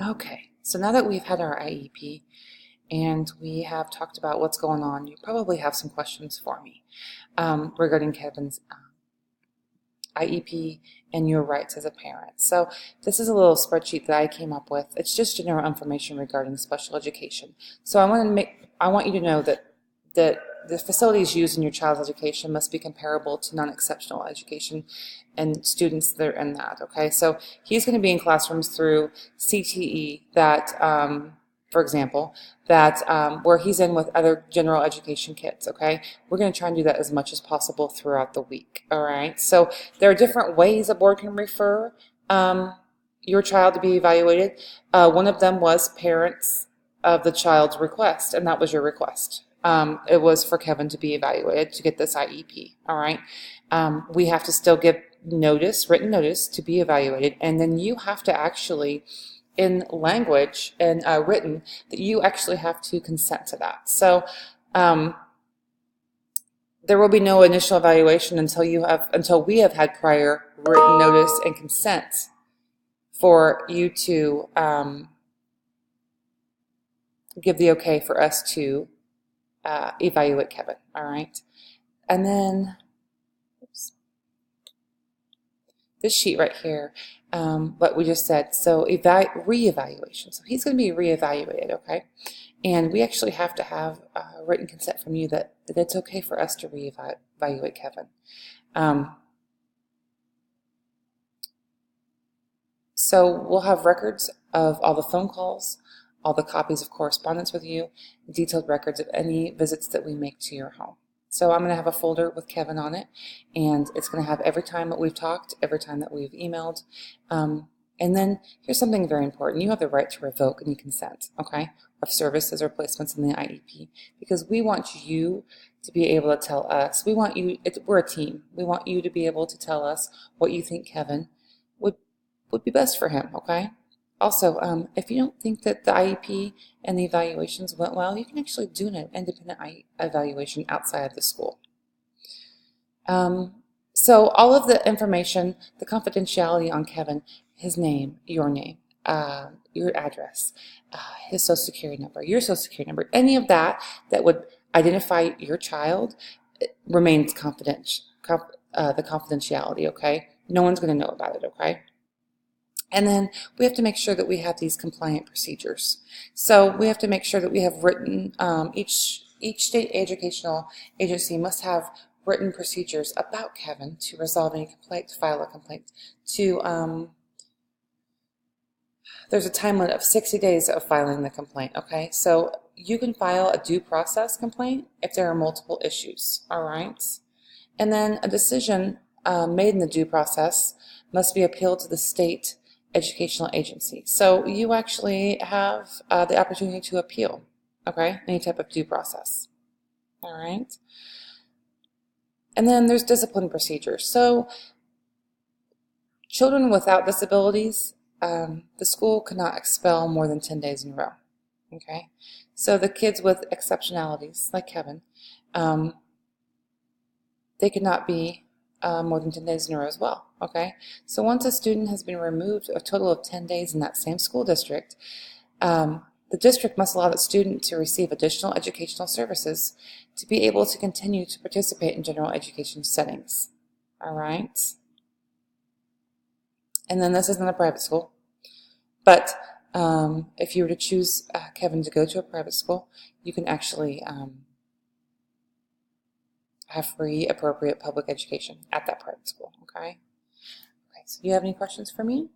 Okay, so now that we've had our IEP and we have talked about what's going on, you probably have some questions for me regarding Kevin's IEP and your rights as a parent. So this is a little spreadsheet that I came up with. It's just general information regarding special education. So I want you to know that the facilities used in your child's education must be comparable to non-exceptional education and students that are in that. Okay, so he's going to be in classrooms through CTE that for example, that where he's in with other general education kids, okay? We're going to try and do that as much as possible throughout the week, all right? So there are different ways a board can refer your child to be evaluated. One of them was parents of the child's request, and that was your request. It was for Kevin to be evaluated to get this IEP, all right? We have to still give notice, written notice, to be evaluated, and then you have to actually in language and written that you actually have to consent to that. So there will be no initial evaluation until we have had prior written notice and consent for you to give the okay for us to evaluate Kevin. All right, and then oops, this sheet right here, what we just said. So reevaluation. So he's going to be reevaluated, okay? And we actually have to have written consent from you that it's okay for us to reevaluate Kevin. So we'll have records of all the phone calls, all the copies of correspondence with you, detailed records of any visits that we make to your home. So I'm going to have a folder with Kevin on it, and it's going to have every time that we've talked, every time that we've emailed. And then here's something very important. You have the right to revoke any consent, okay, of services or placements in the IEP, because we want you to be able to tell us. We're a team. We want you to be able to tell us what you think Kevin would be best for him, okay? Also, if you don't think that the IEP and the evaluations went well, you can actually do an independent evaluation outside of the school. So all of the information, the confidentiality on Kevin, his name, your address, his social security number, your social security number, any of that that would identify your child remains confidential. The confidentiality, okay? No one's going to know about it, okay? And then we have to make sure that we have these compliant procedures. So we have to make sure that we have written, each state educational agency must have written procedures about Kevin to resolve any complaint, to file a complaint, there's a time limit of 60 days of filing the complaint, okay? So you can file a due process complaint if there are multiple issues, all right? And then a decision made in the due process must be appealed to the state educational agency. So you actually have the opportunity to appeal, okay, any type of due process, all right? And then there's discipline procedures. So children without disabilities, the school cannot expel more than 10 days in a row, okay? So the kids with exceptionalities, like Kevin, they cannot be more than 10 days in a row as well, okay? So once a student has been removed a total of 10 days in that same school district, the district must allow the student to receive additional educational services to be able to continue to participate in general education settings, all right? And then this isn't a private school, but if you were to choose Kevin to go to a private school, you can actually have free, appropriate public education at that private school, okay? Okay, so do you have any questions for me?